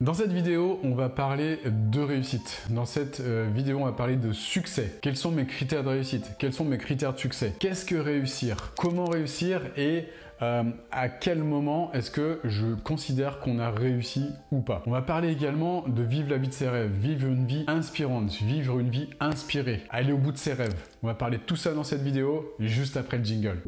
Dans cette vidéo, on va parler de réussite. Dans cette vidéo, on va parler de succès. Quels sont mes critères de réussite? Quels sont mes critères de succès? Qu'est-ce que réussir? Comment réussir? Et à quel moment est-ce que je considère qu'on a réussi ou pas? On va parler également de vivre la vie de ses rêves, vivre une vie inspirante, vivre une vie inspirée, aller au bout de ses rêves. On va parler de tout ça dans cette vidéo, juste après le jingle.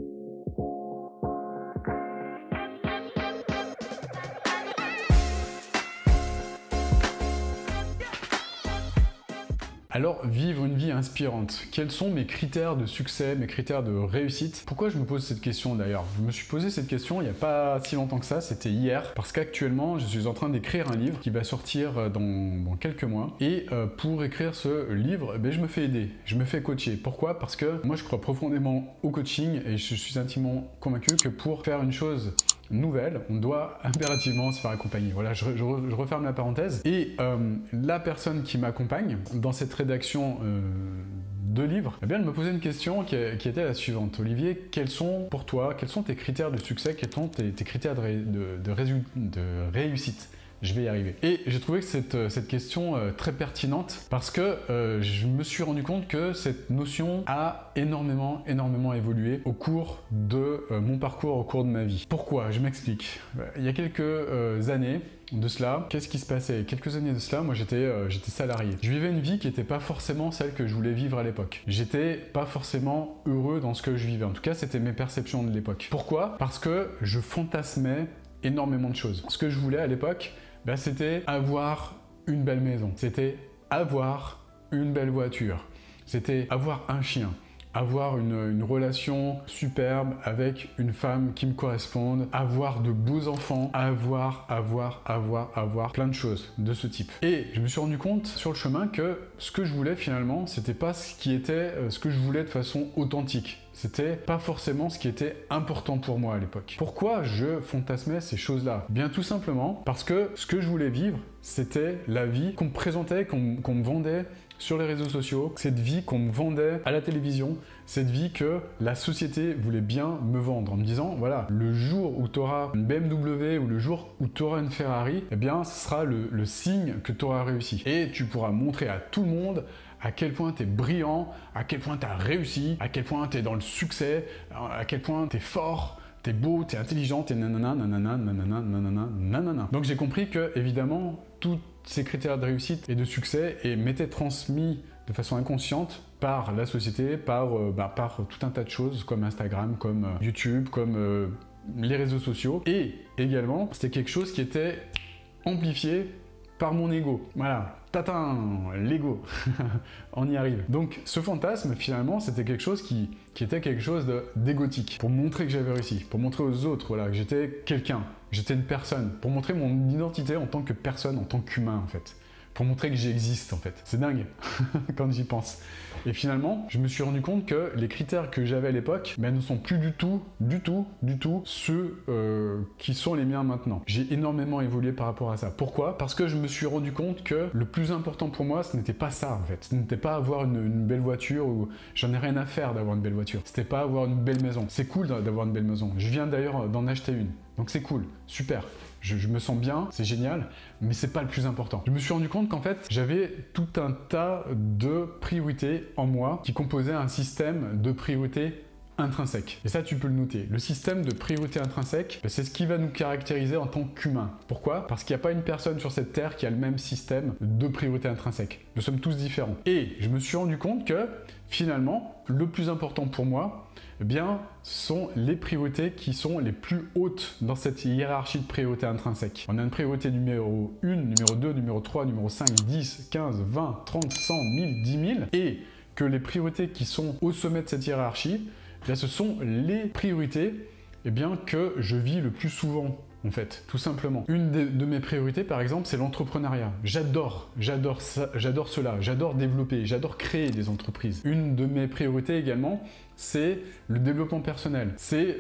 Alors, vivre une vie inspirante. Quels sont mes critères de succès, mes critères de réussite? Pourquoi je me pose cette question d'ailleurs? Je me suis posé cette question il n'y a pas si longtemps que ça, c'était hier, parce qu'actuellement, je suis en train d'écrire un livre qui va sortir dans quelques mois. Et pour écrire ce livre, je me fais aider, je me fais coacher. Pourquoi? Parce que moi, je crois profondément au coaching et je suis intimement convaincu que pour faire une chose nouvelle, on doit impérativement se faire accompagner. Voilà, je referme la parenthèse. Et la personne qui m'accompagne dans cette rédaction de livre, elle me posait une question qui était la suivante. Olivier, quels sont pour toi, quels sont tes critères de succès, quels sont tes critères de réussite? Je vais y arriver. Et j'ai trouvé que cette question très pertinente parce que je me suis rendu compte que cette notion a énormément évolué au cours de mon parcours, au cours de ma vie. Pourquoi? Je m'explique. Il y a quelques années de cela, qu'est-ce qui se passait? Quelques années de cela, moi j'étais salarié. Je vivais une vie qui n'était pas forcément celle que je voulais vivre à l'époque. J'étais pas forcément heureux dans ce que je vivais. En tout cas, c'était mes perceptions de l'époque. Pourquoi? Parce que je fantasmais énormément de choses. Ce que je voulais à l'époque, c'était avoir une belle maison, c'était avoir une belle voiture, c'était avoir un chien, avoir une relation superbe avec une femme qui me corresponde, avoir de beaux enfants, avoir plein de choses de ce type. Et je me suis rendu compte sur le chemin que ce que je voulais finalement, c'était pas ce que je voulais de façon authentique. C'était pas forcément ce qui était important pour moi à l'époque. Pourquoi je fantasmais ces choses-là? Bien tout simplement parce que ce que je voulais vivre, c'était la vie qu'on me présentait, qu'on me vendait sur les réseaux sociaux, cette vie qu'on me vendait à la télévision, cette vie que la société voulait bien me vendre en me disant, voilà, le jour où tu auras une BMW ou le jour où tu auras une Ferrari, ce sera le signe que tu auras réussi. Et tu pourras montrer à tout le monde à quel point tu es brillant, à quel point tu as réussi, à quel point tu es dans le succès, à quel point tu es fort, tu es beau, tu es intelligent, tu es nanana, nanana, nanana, nanana, nanana. Donc j'ai compris que, évidemment, tous ces critères de réussite et de succès m'étaient transmis de façon inconsciente par la société, par tout un tas de choses comme Instagram, comme YouTube, comme les réseaux sociaux. Et également, c'était quelque chose qui était amplifié par mon ego. Voilà, tatin, l'ego, on y arrive. Donc ce fantasme, finalement, c'était quelque chose qui était quelque chose d'égotique, pour montrer que j'avais réussi, pour montrer aux autres, voilà, que j'étais quelqu'un, que j'étais une personne, pour montrer mon identité en tant que personne, en tant qu'humain, en fait. Pour montrer que j'existe, en fait. C'est dingue quand j'y pense. Et finalement, je me suis rendu compte que les critères que j'avais à l'époque ne sont plus du tout ceux qui sont les miens maintenant. J'ai énormément évolué par rapport à ça. Pourquoi? Parce que je me suis rendu compte que le plus important pour moi, ce n'était pas ça, en fait. Ce n'était pas avoir une belle voiture ou j'en ai rien à faire d'avoir une belle voiture. C'était pas avoir une belle maison. C'est cool d'avoir une belle maison. Je viens d'ailleurs d'en acheter une. Donc c'est cool, super. Je me sens bien, c'est génial, mais c'est pas le plus important. Je me suis rendu compte qu'en fait, j'avais tout un tas de priorités en moi qui composaient un système de priorités intrinsèque. Et ça, tu peux le noter. Le système de priorité intrinsèque, c'est ce qui va nous caractériser en tant qu'humains. Pourquoi? Parce qu'il n'y a pas une personne sur cette terre qui a le même système de priorité intrinsèque. Nous sommes tous différents. Et je me suis rendu compte que, finalement, le plus important pour moi, sont les priorités qui sont les plus hautes dans cette hiérarchie de priorité intrinsèque. On a une priorité numéro 1, numéro 2, numéro 3, numéro 5, 10, 15, 20, 30, 100, 1000, 10 000. Et que les priorités qui sont au sommet de cette hiérarchie, ce sont les priorités que je vis le plus souvent, en fait, tout simplement. Une de mes priorités, par exemple, c'est l'entrepreneuriat. J'adore cela, j'adore développer, j'adore créer des entreprises. Une de mes priorités également, c'est le développement personnel, c'est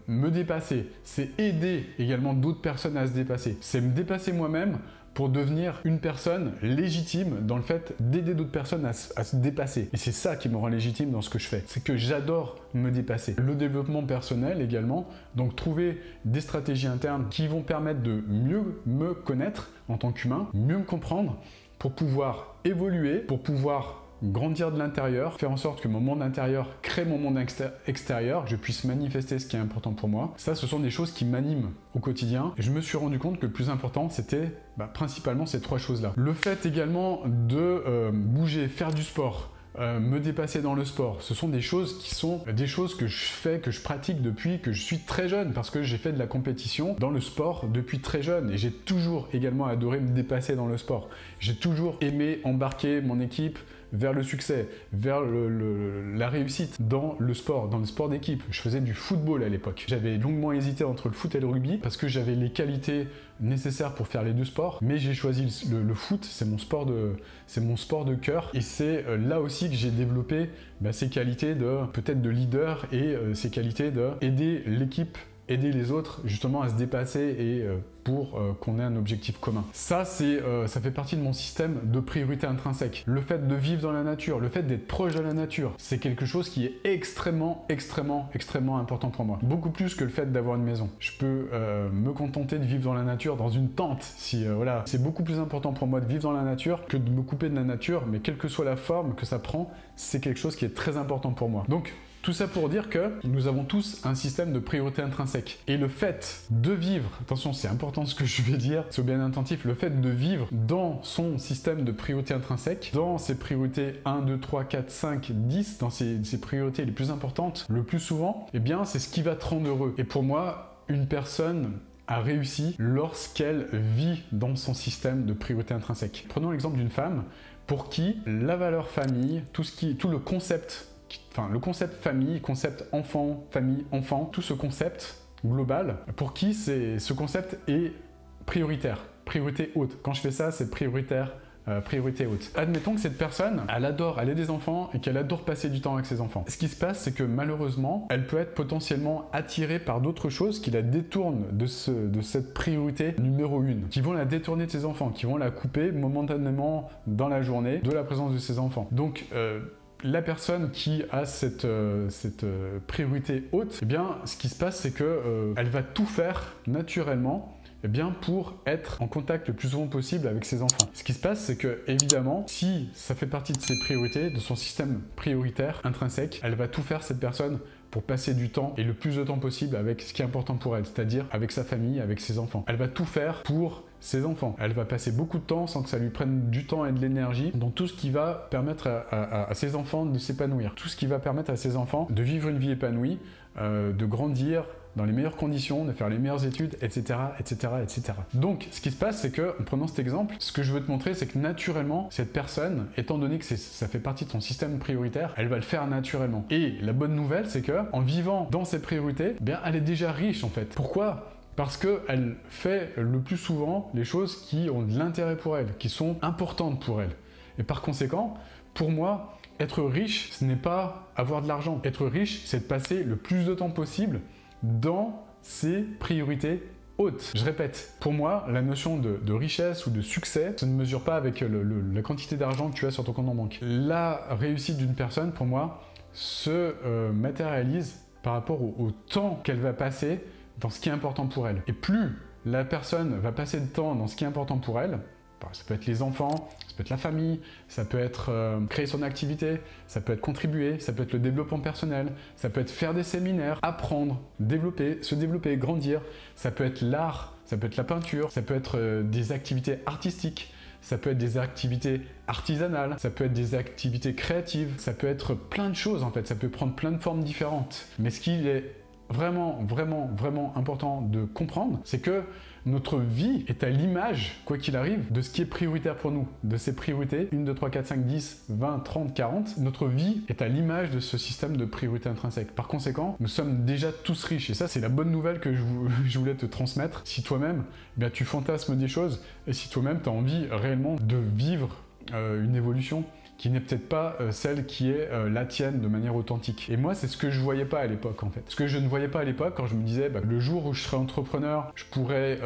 me dépasser, c'est aider également d'autres personnes à se dépasser, c'est me dépasser moi-même pour devenir une personne légitime dans le fait d'aider d'autres personnes à se dépasser. Et c'est ça qui me rend légitime dans ce que je fais. C'est que j'adore me dépasser. Le développement personnel également, donc trouver des stratégies internes qui vont permettre de mieux me connaître en tant qu'humain, mieux me comprendre, pour pouvoir évoluer, pour pouvoir grandir de l'intérieur, faire en sorte que mon monde intérieur crée mon monde extérieur, que je puisse manifester ce qui est important pour moi. Ça, ce sont des choses qui m'animent au quotidien. Et je me suis rendu compte que le plus important, c'était principalement ces trois choses-là. Le fait également de bouger, faire du sport, me dépasser dans le sport, ce sont des choses qui sont des choses que je fais, que je pratique depuis que je suis très jeune, parce que j'ai fait de la compétition dans le sport depuis très jeune et j'ai toujours également adoré me dépasser dans le sport. J'ai toujours aimé embarquer mon équipe vers le succès, vers la réussite dans le sport d'équipe. Je faisais du football à l'époque. J'avais longuement hésité entre le foot et le rugby parce que j'avais les qualités nécessaires pour faire les deux sports, mais j'ai choisi le foot, c'est mon sport de cœur, et c'est là aussi que j'ai développé ces qualités peut-être de leader et ces qualités d'aider l'équipe, aider les autres justement à se dépasser et pour qu'on ait un objectif commun. Ça fait partie de mon système de priorité intrinsèque. Le fait de vivre dans la nature, le fait d'être proche de la nature, c'est quelque chose qui est extrêmement important pour moi. Beaucoup plus que le fait d'avoir une maison. Je peux me contenter de vivre dans la nature, dans une tente, voilà. C'est beaucoup plus important pour moi de vivre dans la nature que de me couper de la nature, mais quelle que soit la forme que ça prend, c'est quelque chose qui est très important pour moi. Donc, tout ça pour dire que nous avons tous un système de priorité intrinsèque. Et le fait de vivre, attention c'est important ce que je vais dire, sois bien attentif, le fait de vivre dans son système de priorité intrinsèque, dans ses priorités 1, 2, 3, 4, 5, 10, dans ses priorités les plus importantes, le plus souvent, eh bien c'est ce qui va te rendre heureux. Et pour moi, une personne a réussi lorsqu'elle vit dans son système de priorité intrinsèque. Prenons l'exemple d'une femme pour qui la valeur famille, tout le concept famille, concept enfant, famille, enfant, tout ce concept global, pour qui ce concept est prioritaire, priorité haute. Quand je fais ça, c'est prioritaire, priorité haute. Admettons que cette personne, elle a des enfants et qu'elle adore passer du temps avec ses enfants. Ce qui se passe, c'est que malheureusement, elle peut être potentiellement attirée par d'autres choses qui la détournent de cette priorité numéro 1, qui vont la détourner de ses enfants, qui vont la couper momentanément dans la journée de la présence de ses enfants. Donc, la personne qui a cette priorité haute, eh bien, ce qui se passe, c'est que elle va tout faire naturellement pour être en contact le plus souvent possible avec ses enfants. Ce qui se passe, c'est que, évidemment, si ça fait partie de ses priorités, de son système prioritaire intrinsèque, elle va tout faire, cette personne, pour passer du temps et le plus de temps possible avec ce qui est important pour elle, c'est-à-dire avec sa famille, avec ses enfants. Elle va tout faire pour ses enfants. Elle va passer beaucoup de temps sans que ça lui prenne du temps et de l'énergie dans tout ce qui va permettre à ses enfants de s'épanouir. Tout ce qui va permettre à ses enfants de vivre une vie épanouie, de grandir dans les meilleures conditions, de faire les meilleures études, etc., etc., etc. Donc, ce qui se passe, c'est que, en prenant cet exemple, ce que je veux te montrer, c'est que naturellement, cette personne, étant donné que ça fait partie de son système prioritaire, elle va le faire naturellement. Et la bonne nouvelle, c'est que, en vivant dans ses priorités, elle est déjà riche, en fait. Pourquoi ? Parce qu'elle fait le plus souvent les choses qui ont de l'intérêt pour elle, qui sont importantes pour elle. Et par conséquent, pour moi, être riche, ce n'est pas avoir de l'argent. Être riche, c'est de passer le plus de temps possible dans ses priorités hautes. Je répète, pour moi, la notion de richesse ou de succès, ça ne mesure pas avec la quantité d'argent que tu as sur ton compte en banque. La réussite d'une personne, pour moi, se matérialise par rapport au temps qu'elle va passer dans ce qui est important pour elle. Et plus la personne va passer de temps dans ce qui est important pour elle, ça peut être les enfants, ça peut être la famille, ça peut être créer son activité, ça peut être contribuer, ça peut être le développement personnel, ça peut être faire des séminaires, apprendre, se développer, grandir, ça peut être l'art, ça peut être la peinture, ça peut être des activités artistiques, ça peut être des activités artisanales, ça peut être des activités créatives, ça peut être plein de choses en fait, ça peut prendre plein de formes différentes. Mais ce qui est vraiment important de comprendre, c'est que notre vie est à l'image, quoi qu'il arrive, de ce qui est prioritaire pour nous, de ces priorités, 1, 2, 3, 4, 5, 10, 20, 30, 40. Notre vie est à l'image de ce système de priorité intrinsèque. Par conséquent, nous sommes déjà tous riches. Et ça, c'est la bonne nouvelle que je voulais te transmettre. Si toi-même, tu fantasmes des choses, et si toi-même, tu as envie réellement de vivre une évolution, qui n'est peut-être pas celle qui est la tienne de manière authentique. Et moi, c'est ce que je voyais pas à l'époque en fait. Ce que je ne voyais pas à l'époque quand je me disais le jour où je serai entrepreneur, je pourrais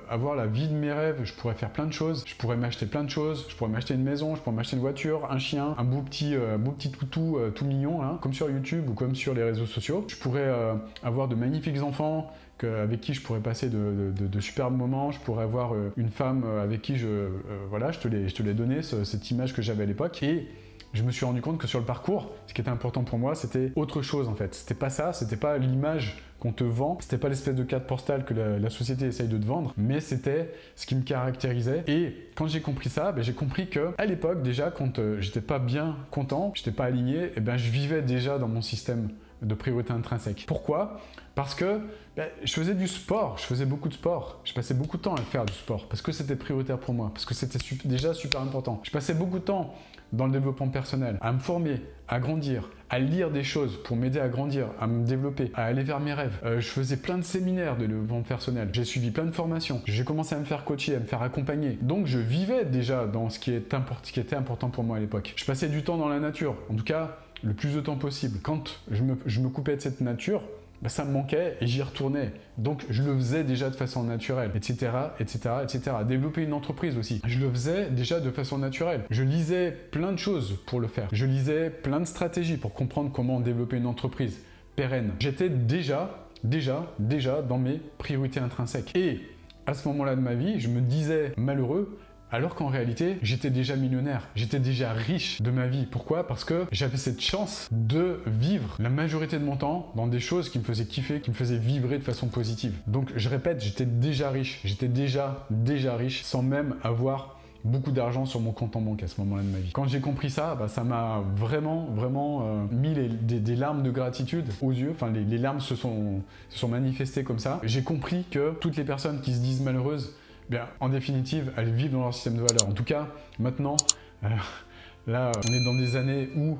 avoir la vie de mes rêves, je pourrais faire plein de choses, je pourrais m'acheter plein de choses, je pourrais m'acheter une maison, je pourrais m'acheter une voiture, un chien, un beau petit toutou tout mignon, hein, comme sur YouTube ou comme sur les réseaux sociaux. Je pourrais avoir de magnifiques enfants avec qui je pourrais passer de superbes moments, je pourrais avoir une femme avec qui voilà, je te l'ai donné, cette image que j'avais à l'époque. Et je me suis rendu compte que sur le parcours, ce qui était important pour moi, c'était autre chose en fait. C'était pas ça, c'était pas l'image qu'on te vend, c'était pas l'espèce de carte postale que la société essaye de te vendre, mais c'était ce qui me caractérisait. Et quand j'ai compris ça, j'ai compris que à l'époque déjà, quand j'étais pas bien content, j'étais pas aligné, je vivais déjà dans mon système de priorité intrinsèque. Pourquoi ? Parce que je faisais du sport, je faisais beaucoup de sport. Je passais beaucoup de temps à faire du sport parce que c'était prioritaire pour moi, parce que c'était déjà super important. Je passais beaucoup de temps dans le développement personnel, à me former, à grandir, à lire des choses pour m'aider à grandir, à me développer, à aller vers mes rêves. Je faisais plein de séminaires de développement personnel, j'ai suivi plein de formations, j'ai commencé à me faire coacher, à me faire accompagner. Donc je vivais déjà dans ce qui était important pour moi à l'époque. Je passais du temps dans la nature, en tout cas le plus de temps possible. Quand je me coupais de cette nature, ça me manquait et j'y retournais. Donc je le faisais déjà de façon naturelle, etc., etc., etc. Développer une entreprise aussi, je le faisais déjà de façon naturelle. Je lisais plein de choses pour le faire. Je lisais plein de stratégies pour comprendre comment développer une entreprise pérenne. J'étais déjà dans mes priorités intrinsèques. Et à ce moment-là de ma vie, je me disais malheureux, alors qu'en réalité, j'étais déjà millionnaire, j'étais déjà riche de ma vie. Pourquoi ? Parce que j'avais cette chance de vivre la majorité de mon temps dans des choses qui me faisaient kiffer, qui me faisaient vibrer de façon positive. Donc je répète, j'étais déjà riche, j'étais déjà riche sans même avoir beaucoup d'argent sur mon compte en banque à ce moment-là de ma vie. Quand j'ai compris ça, ça m'a vraiment mis des larmes de gratitude aux yeux. Enfin, les larmes se sont manifestées comme ça. J'ai compris que toutes les personnes qui se disent malheureuses, en définitive, elles vivent dans leur système de valeurs. En tout cas, maintenant, là, on est dans des années où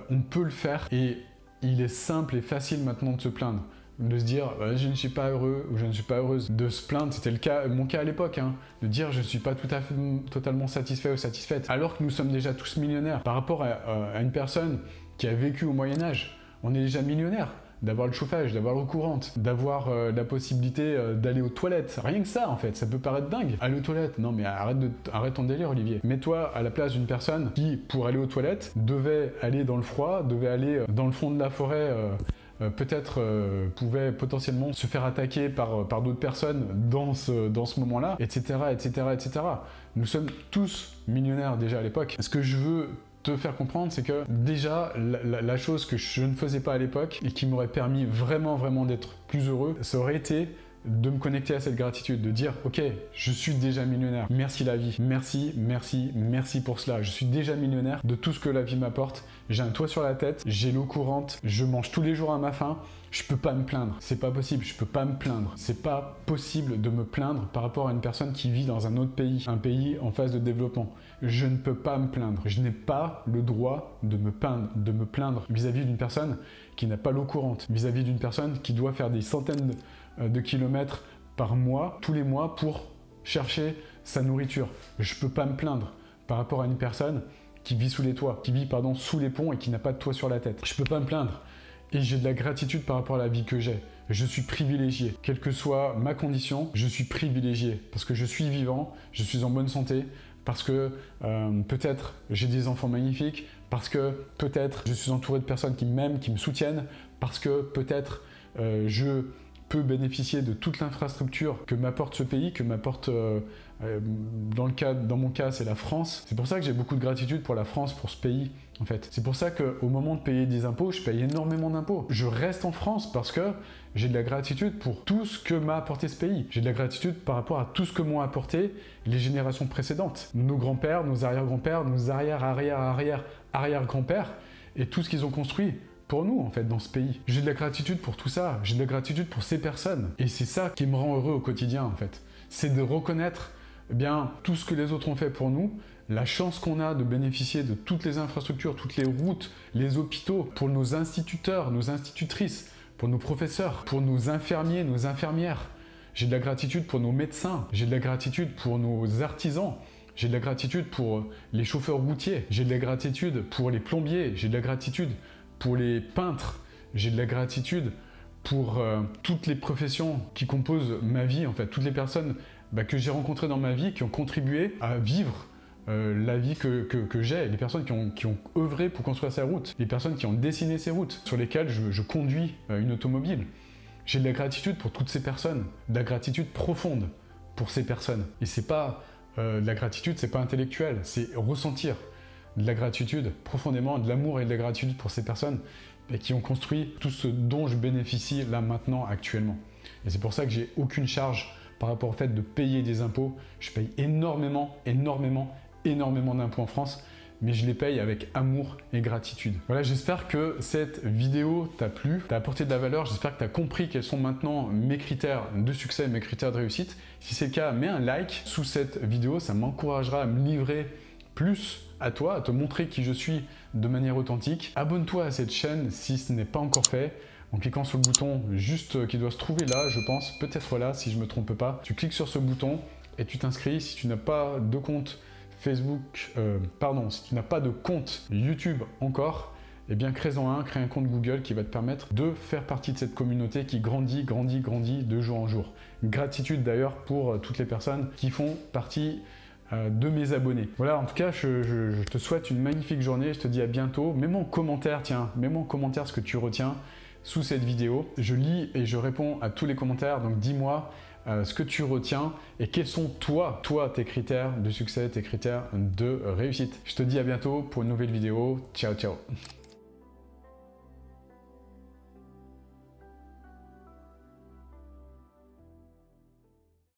on peut le faire et il est simple et facile maintenant de se plaindre. De se dire je ne suis pas heureux ou je ne suis pas heureuse. De se plaindre, c'était mon cas à l'époque, hein, de dire je ne suis pas totalement satisfait ou satisfaite. Alors que nous sommes déjà tous millionnaires. Par rapport à une personne qui a vécu au Moyen-Âge, on est déjà millionnaire. D'avoir le chauffage, d'avoir l'eau courante, d'avoir la possibilité d'aller aux toilettes. Rien que ça, en fait, ça peut paraître dingue. Aller aux toilettes, non mais arrête ton délire, Olivier. Mets-toi à la place d'une personne qui, pour aller aux toilettes, devait aller dans le froid, devait aller dans le fond de la forêt, peut-être pouvait potentiellement se faire attaquer par d'autres personnes dans ce moment-là, etc., etc., etc. Nous sommes tous millionnaires déjà à l'époque. Ce que je veux te faire comprendre, c'est que déjà, la chose que je ne faisais pas à l'époque et qui m'aurait permis vraiment d'être plus heureux, ça aurait été de me connecter à cette gratitude, de dire ok, je suis déjà millionnaire, merci la vie, merci pour cela, je suis déjà millionnaire de tout ce que la vie m'apporte, j'ai un toit sur la tête, j'ai l'eau courante, je mange tous les jours à ma faim, je peux pas me plaindre, c'est pas possible, je peux pas me plaindre, c'est pas possible de me plaindre par rapport à une personne qui vit dans un autre pays, un pays en phase de développement. Je ne peux pas me plaindre, je n'ai pas le droit de me plaindre vis-à-vis d'une personne qui n'a pas l'eau courante, vis-à-vis d'une personne qui doit faire des centaines de kilomètres par mois, tous les mois, pour chercher sa nourriture. Je peux pas me plaindre par rapport à une personne qui vit sous les toits, qui vit sous les ponts et qui n'a pas de toit sur la tête. Je peux pas me plaindre. Et j'ai de la gratitude par rapport à la vie que j'ai. Je suis privilégié. Quelle que soit ma condition, je suis privilégié. Parce que je suis vivant, je suis en bonne santé, parce que peut-être j'ai des enfants magnifiques, parce que peut-être je suis entouré de personnes qui m'aiment, qui me soutiennent, parce que peut-être je peux bénéficier de toute l'infrastructure que m'apporte ce pays, que m'apporte, dans mon cas, c'est la France. C'est pour ça que j'ai beaucoup de gratitude pour la France, pour ce pays, en fait. C'est pour ça qu'au moment de payer des impôts, je paye énormément d'impôts. Je reste en France parce que j'ai de la gratitude pour tout ce que m'a apporté ce pays. J'ai de la gratitude par rapport à tout ce que m'ont apporté les générations précédentes. Nos grands-pères, nos arrière-grands-pères, nos arrière-arrière-arrière-arrière-grands-pères et tout ce qu'ils ont construit pour nous, en fait, dans ce pays. J'ai de la gratitude pour tout ça. J'ai de la gratitude pour ces personnes. Et c'est ça qui me rend heureux au quotidien, en fait. C'est de reconnaître tout ce que les autres ont fait pour nous, la chance qu'on a de bénéficier de toutes les infrastructures, toutes les routes, les hôpitaux, pour nos instituteurs, nos institutrices, pour nos professeurs, pour nos infirmiers, nos infirmières. J'ai de la gratitude pour nos médecins. J'ai de la gratitude pour nos artisans, J'ai de la gratitude pour les chauffeurs routiers. J'ai de la gratitude pour les plombiers. J'ai de la gratitude pour les peintres. J'ai de la gratitude pour toutes les professions qui composent ma vie, en fait. Toutes les personnes que j'ai rencontrées dans ma vie qui ont contribué à vivre la vie que j'ai, les personnes qui ont œuvré pour construire ces routes, les personnes qui ont dessiné ces routes, sur lesquelles je conduis une automobile. J'ai de la gratitude pour toutes ces personnes, de la gratitude profonde pour ces personnes. Et c'est pas de la gratitude, c'est pas intellectuel, c'est ressentir de la gratitude profondément, de l'amour et de la gratitude pour ces personnes qui ont construit tout ce dont je bénéficie là maintenant actuellement. Et c'est pour ça que j'ai aucune charge par rapport au fait de payer des impôts. Je paye énormément d'impôts en France, mais je les paye avec amour et gratitude. Voilà, j'espère que cette vidéo t'a plu, t'a apporté de la valeur. J'espère que tu as compris quels sont maintenant mes critères de succès, mes critères de réussite. Si c'est le cas, mets un like sous cette vidéo, ça m'encouragera à me livrer plus à toi, à te montrer qui je suis de manière authentique. Abonne-toi à cette chaîne si ce n'est pas encore fait, en cliquant sur le bouton juste qui doit se trouver là, je pense, peut-être là si je ne me trompe pas. Tu cliques sur ce bouton et tu t'inscris. Si tu n'as pas de compte Facebook, si tu n'as pas de compte YouTube encore, eh bien crée-en un, crée un compte Google qui va te permettre de faire partie de cette communauté qui grandit de jour en jour. Gratitude d'ailleurs pour toutes les personnes qui font partie de mes abonnés. Voilà, en tout cas, je te souhaite une magnifique journée, je te dis à bientôt. Mets-moi en commentaire, mets-moi en commentaire ce que tu retiens sous cette vidéo. Je lis et je réponds à tous les commentaires, donc dis-moi ce que tu retiens et quels sont toi tes critères de succès, tes critères de réussite. Je te dis à bientôt pour une nouvelle vidéo. Ciao, ciao.